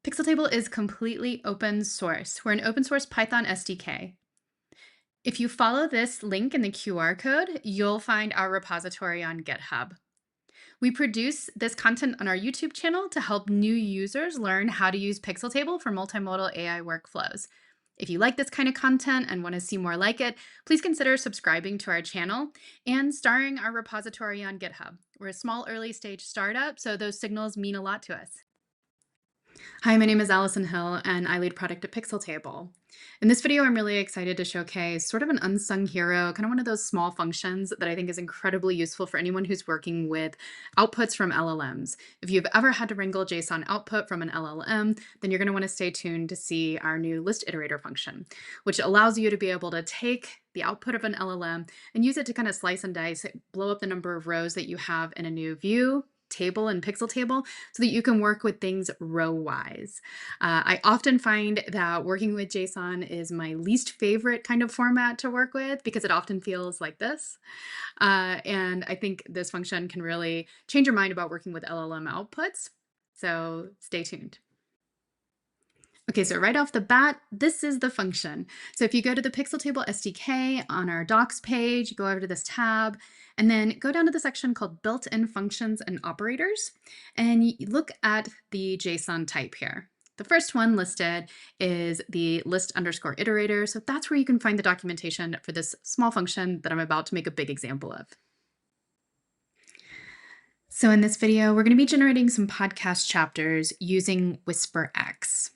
Pixeltable is completely open source. We're an open source Python SDK. If you follow this link in the QR code, you'll find our repository on GitHub. We produce this content on our YouTube channel to help new users learn how to use Pixeltable for multimodal AI workflows. If you like this kind of content and want to see more like it, please consider subscribing to our channel and starring our repository on GitHub. We're a small early stage startup, so those signals mean a lot to us. Hi, my name is Allison Hill, and I lead product at Pixeltable. In this video, I'm really excited to showcase sort of an unsung hero, kind of one of those small functions that I think is incredibly useful for anyone who's working with outputs from LLMs. If you've ever had to wrangle JSON output from an LLM, then you're going to want to stay tuned to see our new List Iterator function, which allows you to be able to take the output of an LLM and use it to kind of slice and dice, blow up the number of rows that you have in a new view, table and Pixeltable so that you can work with things row-wise. I often find that working with JSON is my least favorite kind of format to work with because it often feels like this. And I think this function can really change your mind about working with LLM outputs. So stay tuned. Okay, so right off the bat, this is the function. So if you go to the Pixeltable SDK on our docs page, you go over to this tab, and then go down to the section called built-in functions and operators, and you look at the JSON type here. The first one listed is the list underscore iterator. So that's where you can find the documentation for this small function that I'm about to make a big example of. So in this video, we're going to be generating some podcast chapters using WhisperX.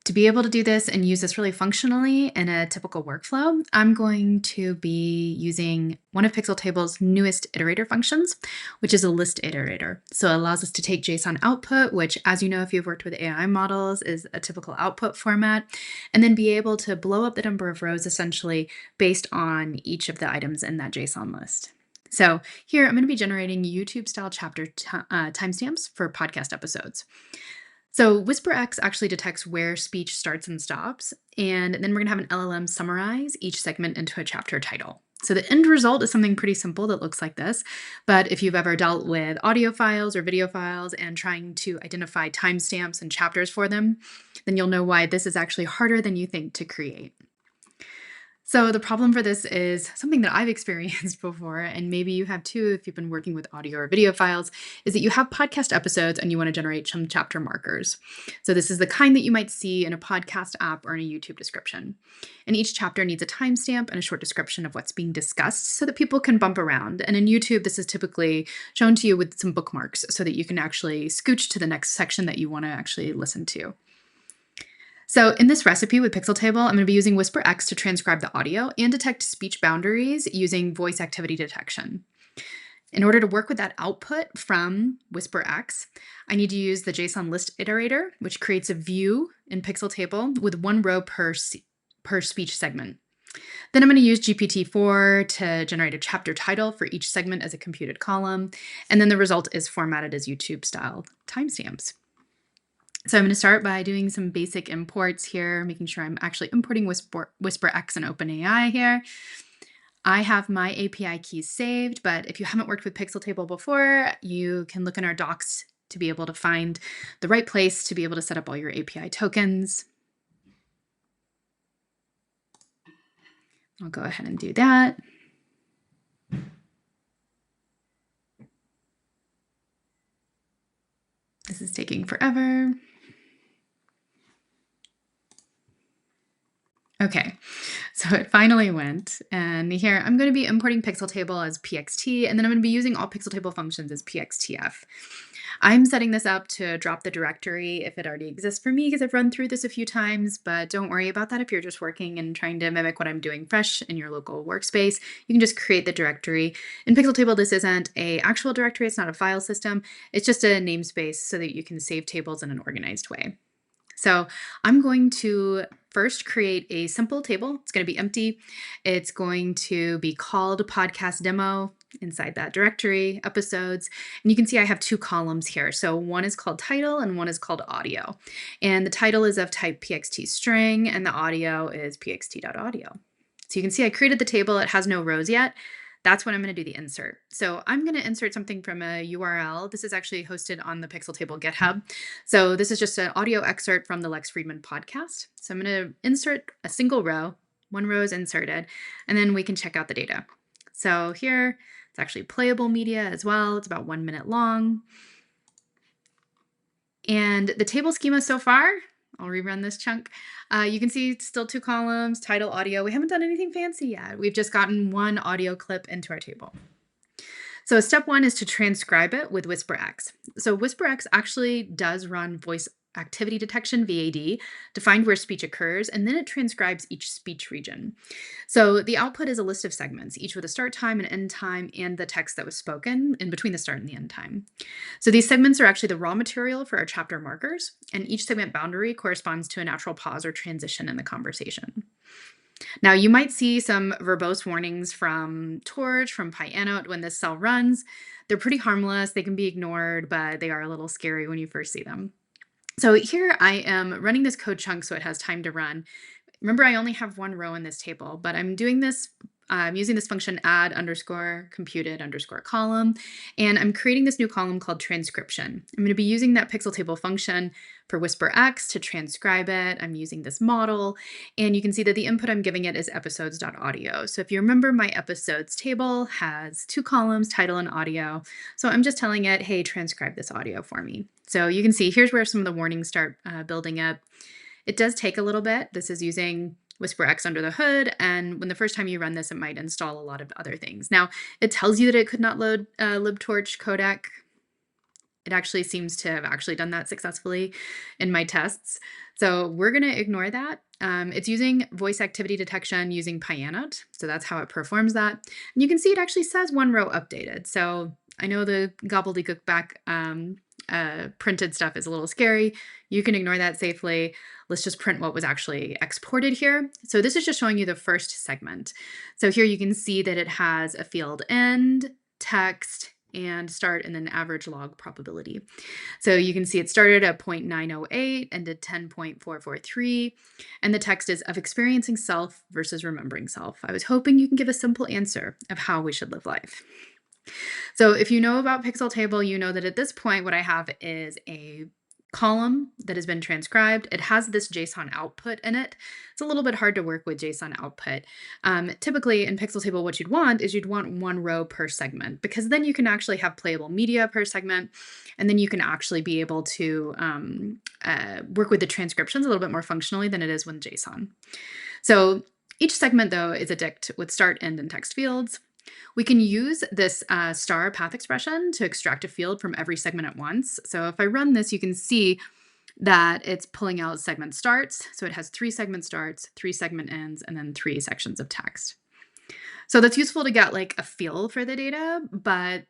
To be able to do this and use this really functionally in a typical workflow, I'm going to be using one of Pixeltable's newest iterator functions, which is a list iterator. So it allows us to take JSON output, which, as you know, if you've worked with AI models, is a typical output format, and then be able to blow up the number of rows essentially based on each of the items in that JSON list. So here I'm going to be generating YouTube-style chapter timestamps for podcast episodes. So WhisperX actually detects where speech starts and stops, and then we're going to have an LLM summarize each segment into a chapter title. So the end result is something pretty simple that looks like this, but if you've ever dealt with audio files or video files and trying to identify timestamps and chapters for them, then you'll know why this is actually harder than you think to create. So the problem for this is something that I've experienced before, and maybe you have too if you've been working with audio or video files, is that you have podcast episodes and you want to generate some chapter markers. So this is the kind that you might see in a podcast app or in a YouTube description. And each chapter needs a timestamp and a short description of what's being discussed so that people can bump around. And in YouTube, this is typically shown to you with some bookmarks so that you can actually scooch to the next section that you want to actually listen to. So in this recipe with Pixeltable, I'm going to be using WhisperX to transcribe the audio and detect speech boundaries using voice activity detection. In order to work with that output from WhisperX, I need to use the JSON list iterator, which creates a view in Pixeltable with one row per speech segment. Then I'm going to use GPT-4 to generate a chapter title for each segment as a computed column, and then the result is formatted as YouTube-style timestamps. So I'm going to start by doing some basic imports here, making sure I'm actually importing WhisperX and OpenAI here. I have my API keys saved, but if you haven't worked with Pixeltable before, you can look in our docs to be able to find the right place to be able to set up all your API tokens. I'll go ahead and do that. This is taking forever. Okay, so it finally went, and here I'm going to be importing Pixeltable as pxt, and then I'm going to be using all Pixeltable functions as pxtf. I'm setting this up to drop the directory if it already exists for me because I've run through this a few times, but don't worry about that if you're just working and trying to mimic what I'm doing fresh in your local workspace. You can just create the directory. In Pixeltable, this isn't an actual directory, it's not a file system, it's just a namespace so that you can save tables in an organized way. So I'm going to first create a simple table. It's going to be empty. It's going to be called podcast demo inside that directory, episodes. And you can see I have two columns here. So one is called title and one is called audio. And the title is of type pxt string and the audio is pxt.audio. So you can see I created the table. It has no rows yet. that's when I'm going to do the insert. So I'm going to insert something from a URL. This is actually hosted on the Pixeltable GitHub. So this is just an audio excerpt from the Lex Friedman podcast. So I'm going to insert a single row. One row is inserted, and then we can check out the data. So here, it's actually playable media as well. It's about 1 minute long. And the table schema so far, I'll rerun this chunk. You can see still 2 columns, title, audio. We haven't done anything fancy yet. We've just gotten one audio clip into our table. So step 1 is to transcribe it with WhisperX. So WhisperX actually does run voice activity detection, VAD, to find where speech occurs, and then it transcribes each speech region. So the output is a list of segments, each with a start time, an end time, and the text that was spoken in between the start and the end time. So these segments are actually the raw material for our chapter markers, and each segment boundary corresponds to a natural pause or transition in the conversation. Now, you might see some verbose warnings from Torch, from PyAnnote when this cell runs. They're pretty harmless. They can be ignored, but they are a little scary when you first see them. So here I am running this code chunk so it has time to run. Remember, I only have one row in this table, but I'm doing this, I'm using this function add underscore computed underscore column, and I'm creating this new column called transcription. I'm going to be using that Pixeltable function for WhisperX to transcribe it. I'm using this model, and you can see that the input I'm giving it is episodes.audio. So if you remember, my episodes table has 2 columns, title and audio. So I'm just telling it, hey, transcribe this audio for me. So you can see here's where some of the warnings start building up. It does take a little bit. This is using WhisperX under the hood, and when the first time you run this, it might install a lot of other things. Now, it tells you that it could not load libtorch codec. It actually seems to have actually done that successfully in my tests. So we're going to ignore that. It's using voice activity detection using PyAnnote. So that's how it performs that. And you can see it actually says 1 row updated. So I know the gobbledygook back printed stuff is a little scary. You can ignore that safely. Let's just print what was actually exported here. So this is just showing you the first segment. So here you can see that it has a field end, text, and start, and then average log probability. So you can see it started at 0.908, ended 10.443, and the text is of experiencing self versus remembering self. I was hoping you can give a simple answer of how we should live life. So if you know about Pixeltable, you know that at this point, what I have is a column that has been transcribed. It has this JSON output in it. It's a little bit hard to work with JSON output. Typically in Pixeltable, what you'd want is you'd want 1 row per segment, because then you can actually have playable media per segment, and then you can actually be able to work with the transcriptions a little bit more functionally than it is with JSON. So each segment, though, is a dict with start, end, and text fields. We can use this star path expression to extract a field from every segment at once. So if I run this, you can see that it's pulling out segment starts. So it has 3 segment starts, 3 segment ends, and then 3 sections of text. So that's useful to get like a feel for the data, but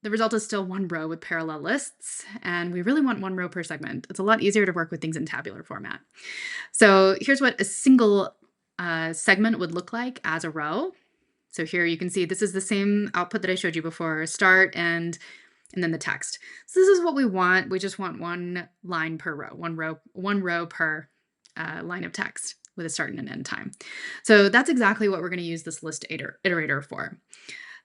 the result is still 1 row with parallel lists, and we really want 1 row per segment. It's a lot easier to work with things in tabular format. So here's what a single segment would look like as a row. So here you can see this is the same output that I showed you before, start, end, and then the text. So this is what we want. We just want 1 line per row, 1 row per line of text with a start and an end time. So that's exactly what we're going to use this list iterator for.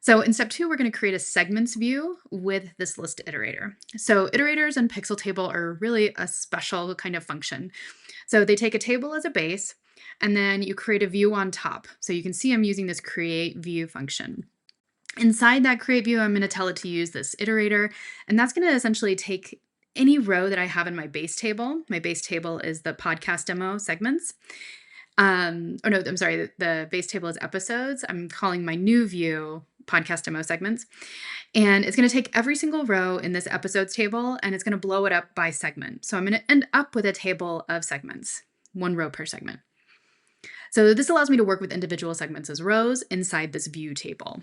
So in step 2, we're going to create a segments view with this list iterator. So iterators in Pixeltable are really a special kind of function. So they take a table as a base, and then you create a view on top. So you can see I'm using this create view function. Inside that create view, I'm going to tell it to use this iterator, and that's going to essentially take any row that I have in my base table. My base table is the podcast demo segments. The base table is episodes. I'm calling my new view podcast demo segments. And it's going to take every single row in this episodes table, and it's going to blow it up by segment. So I'm going to end up with a table of segments, 1 row per segment. So this allows me to work with individual segments as rows inside this view table.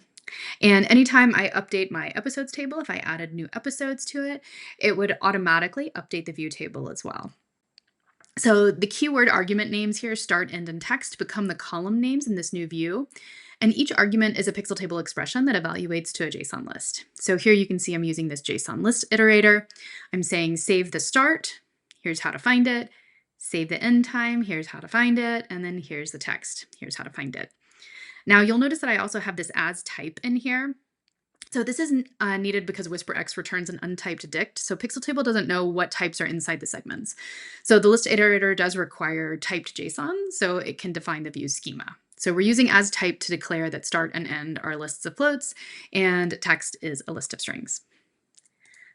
And anytime I update my episodes table, if I added new episodes to it, it would automatically update the view table as well. So the keyword argument names here, start, end, and text, become the column names in this new view. And each argument is a Pixeltable expression that evaluates to a JSON list. So here you can see I'm using this JSON list iterator. I'm saying save the start. Here's how to find it. Save the end time, here's how to find it, and then here's the text, here's how to find it. Now you'll notice that I also have this as type in here. So this isn't needed because WhisperX returns an untyped dict, so Pixeltable doesn't know what types are inside the segments. So the list iterator does require typed JSON, so it can define the view schema. So we're using as type to declare that start and end are lists of floats, and text is a list of strings.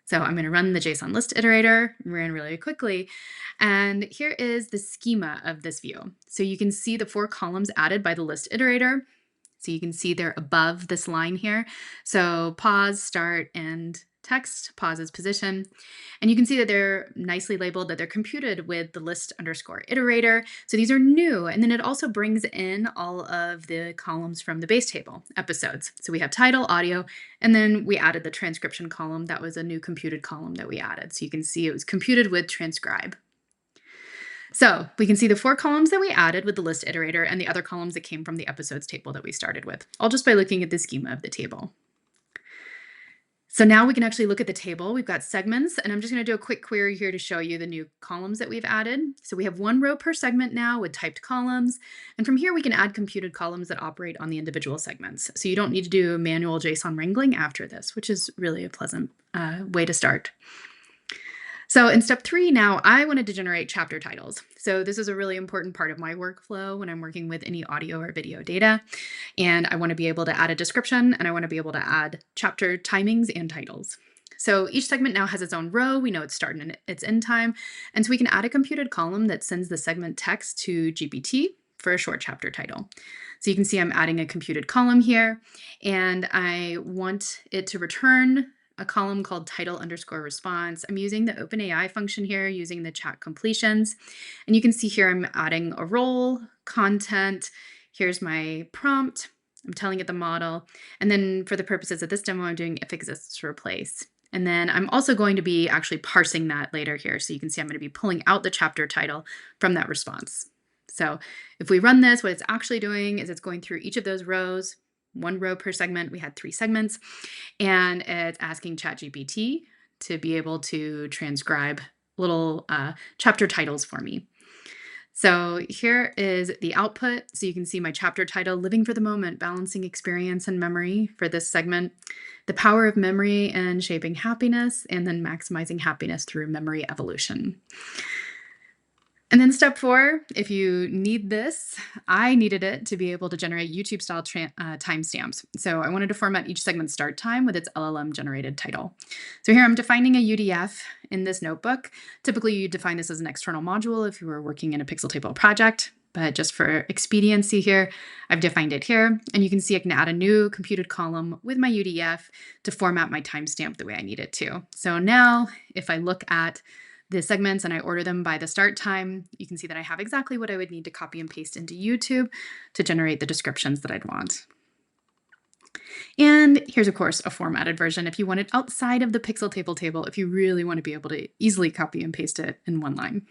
So I'm going to run the JSON list iterator, ran really quickly, and here is the schema of this view. So you can see the 4 columns added by the list iterator. So you can see they're above this line here. So pause, start, end, text, pauses, position. And you can see that they're nicely labeled, that they're computed with the list underscore iterator. So these are new. And then it also brings in all of the columns from the base table, episodes. So we have title, audio, and then we added the transcription column. That was a new computed column that we added. So you can see it was computed with transcribe. So we can see the 4 columns that we added with the list iterator and the other columns that came from the episodes table that we started with, all just by looking at the schema of the table. So now we can actually look at the table. We've got segments, and I'm just going to do a quick query here to show you the new columns that we've added. So we have 1 row per segment now with typed columns. And from here, we can add computed columns that operate on the individual segments. So you don't need to do manual JSON wrangling after this, which is really a pleasant way to start. So in step 3 now, I wanted to generate chapter titles. So this is a really important part of my workflow when I'm working with any audio or video data. And I want to be able to add a description, and I want to be able to add chapter timings and titles. So each segment now has its own row. We know its start and its end time. And so we can add a computed column that sends the segment text to GPT for a short chapter title. So you can see I'm adding a computed column here, and I want it to return a column called title underscore response. I'm using the OpenAI function here, using the chat completions. And you can see here I'm adding a role, content. Here's my prompt. I'm telling it the model. And then for the purposes of this demo, I'm doing if exists to replace. And then I'm also going to be actually parsing that later here. So you can see I'm going to be pulling out the chapter title from that response. So if we run this, what it's actually doing is it's going through each of those rows, 1 row per segment. We had 3 segments, and it's asking ChatGPT to be able to transcribe little chapter titles for me. So here is the output. So you can see my chapter title, Living for the Moment, Balancing Experience and Memory for this segment, the power of memory and shaping happiness, and then maximizing happiness through memory evolution. And then step 4, if you need this, I needed it to be able to generate YouTube style timestamps. So I wanted to format each segment start time with its LLM generated title. So here I'm defining a UDF in this notebook. Typically you define this as an external module if you were working in a Pixeltable project, but just for expediency here, I've defined it here. And you can see I can add a new computed column with my UDF to format my timestamp the way I need it to. So now if I look at the segments and I order them by the start time, you can see that I have exactly what I would need to copy and paste into YouTube to generate the descriptions that I'd want. And here's, of course, a formatted version if you want it outside of the Pixeltable table, if you really want to be able to easily copy and paste it in one line.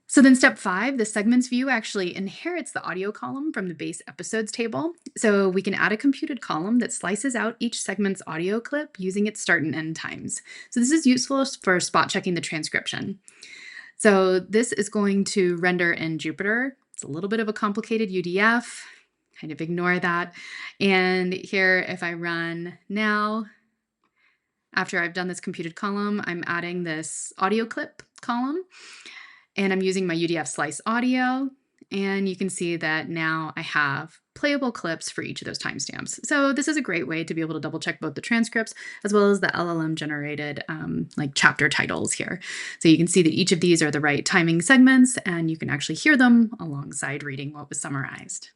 So then step 5, the segments view actually inherits the audio column from the base episodes table. So we can add a computed column that slices out each segment's audio clip using its start and end times. So this is useful for spot checking the transcription. So this is going to render in Jupyter. It's a little bit of a complicated UDF, kind of ignore that. And here, if I run now, after I've done this computed column, I'm adding this audio clip column. And I'm using my UDF slice audio, and you can see that now I have playable clips for each of those timestamps. So this is a great way to be able to double check both the transcripts as well as the LLM generated like chapter titles here. So you can see that each of these are the right timing segments, and you can actually hear them alongside reading what was summarized.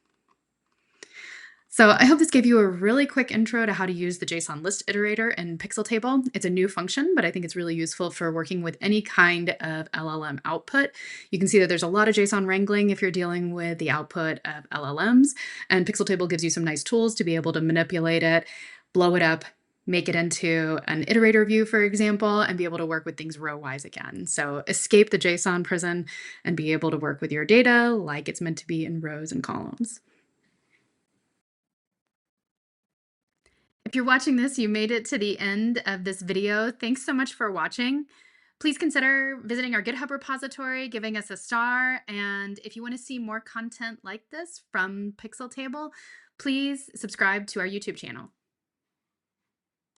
So I hope this gave you a really quick intro to how to use the JSON list iterator in Pixeltable. It's a new function, but I think it's really useful for working with any kind of LLM output. You can see that there's a lot of JSON wrangling if you're dealing with the output of LLMs, and Pixeltable gives you some nice tools to be able to manipulate it, blow it up, make it into an iterator view, for example, and be able to work with things row-wise again. So escape the JSON prison and be able to work with your data like it's meant to be in rows and columns. If you're watching this, you made it to the end of this video. Thanks so much for watching. Please consider visiting our GitHub repository, giving us a star, and if you want to see more content like this from Pixeltable, please subscribe to our YouTube channel.